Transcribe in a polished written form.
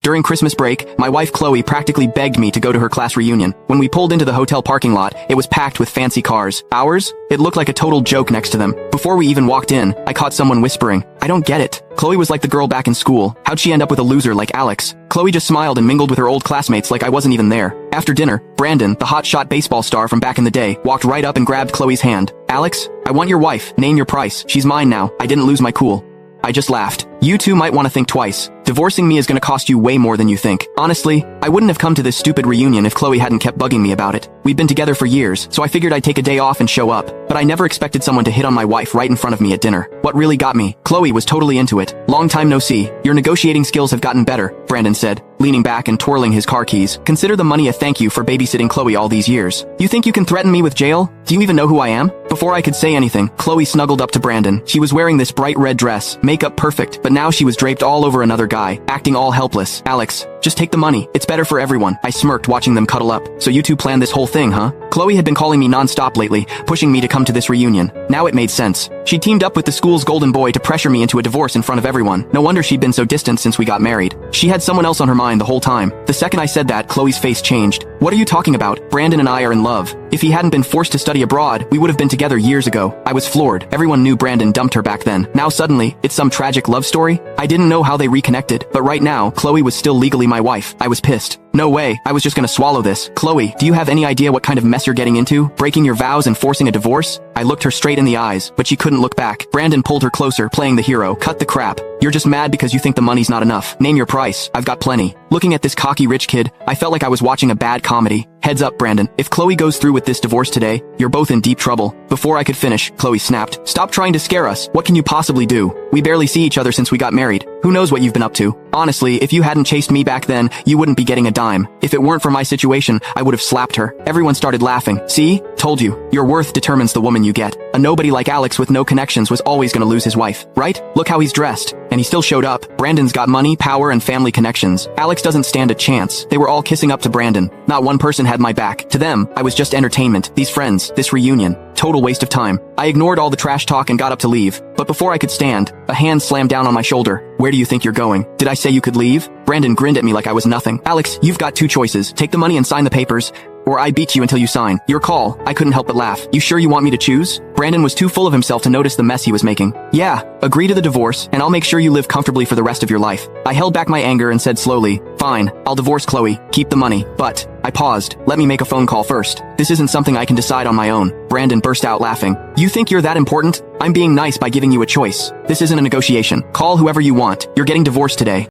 During Christmas break, my wife Chloe practically begged me to go to her class reunion. When we pulled into the hotel parking lot, it was packed with fancy cars. Ours? It looked like a total joke next to them. Before we even walked in, I caught someone whispering, "I don't get it. Chloe was like the girl back in school. How'd she end up with a loser like Alex?" Chloe just smiled and mingled with her old classmates like I wasn't even there. After dinner, Brandon, the hotshot baseball star from back in the day, walked right up and grabbed Chloe's hand. "Alex, I want your wife. Name your price. She's mine now. I didn't lose my cool." I just laughed. "You two might want to think twice. Divorcing me is gonna cost you way more than you think." Honestly, I wouldn't have come to this stupid reunion if Chloe hadn't kept bugging me about it. We'd been together for years, so I figured I'd take a day off and show up. But I never expected someone to hit on my wife right in front of me at dinner. What really got me? Chloe was totally into it. "Long time no see. Your negotiating skills have gotten better," Brandon said, leaning back and twirling his car keys. "Consider the money a thank you for babysitting Chloe all these years. You think you can threaten me with jail? Do you even know who I am?" Before I could say anything, Chloe snuggled up to Brandon. She was wearing this bright red dress, makeup perfect, but now she was draped all over another guy, acting all helpless. "Alex, just take the money. It's better for everyone." I smirked watching them cuddle up. "So you two planned this whole thing, huh?" Chloe had been calling me non-stop lately, pushing me to come to this reunion. Now it made sense. She teamed up with the school's golden boy to pressure me into a divorce in front of everyone. No wonder she'd been so distant since we got married. She had someone else on her mind the whole time. The second I said that, Chloe's face changed. "What are you talking about? Brandon and I are in love. If he hadn't been forced to study abroad, we would have been together years ago." I was floored. Everyone knew Brandon dumped her back then. Now suddenly, it's some tragic love story? I didn't know how they reconnected, but right now, Chloe was still legally my wife. I was pissed. No way, I was just gonna swallow this. "Chloe, do you have any idea what kind of mess you're getting into? Breaking your vows and forcing a divorce?" I looked her straight in the eyes, but she couldn't look back. Brandon pulled her closer, playing the hero. "Cut the crap. You're just mad because you think the money's not enough. Name your price. I've got plenty." Looking at this cocky rich kid, I felt like I was watching a bad comedy. "Heads up, Brandon. If Chloe goes through with this divorce today, you're both in deep trouble." Before I could finish, Chloe snapped, "Stop trying to scare us. What can you possibly do? We barely see each other since we got married. Who knows what you've been up to? Honestly, if you hadn't chased me back then, you wouldn't be getting a dime. If it weren't for my situation, I would have slapped her." Everyone started laughing. "See? Told you. Your worth determines the woman you get. A nobody like Alex with no connections was always gonna lose his wife, right? Look how he's dressed." And he still showed up. Brandon's got money, power, and family connections. Alex doesn't stand a chance. They were all kissing up to Brandon. Not one person had my back. To them, I was just entertainment. These friends, this reunion. Total waste of time. I ignored all the trash talk and got up to leave. But before I could stand, a hand slammed down on my shoulder. "Where do you think you're going? Did I say you could leave?" Brandon grinned at me like I was nothing. "Alex, you've got two choices. Take the money and sign the papers, or I beat you until you sign. Your call." I couldn't help but laugh. "You sure you want me to choose?" Brandon was too full of himself to notice the mess he was making. "Yeah, agree to the divorce, and I'll make sure you live comfortably for the rest of your life." I held back my anger and said slowly, "Fine, I'll divorce Chloe. Keep the money. But..." I paused. "Let me make a phone call first. This isn't something I can decide on my own." Brandon burst out laughing. "You think you're that important? I'm being nice by giving you a choice. This isn't a negotiation. Call whoever you want. You're getting divorced today."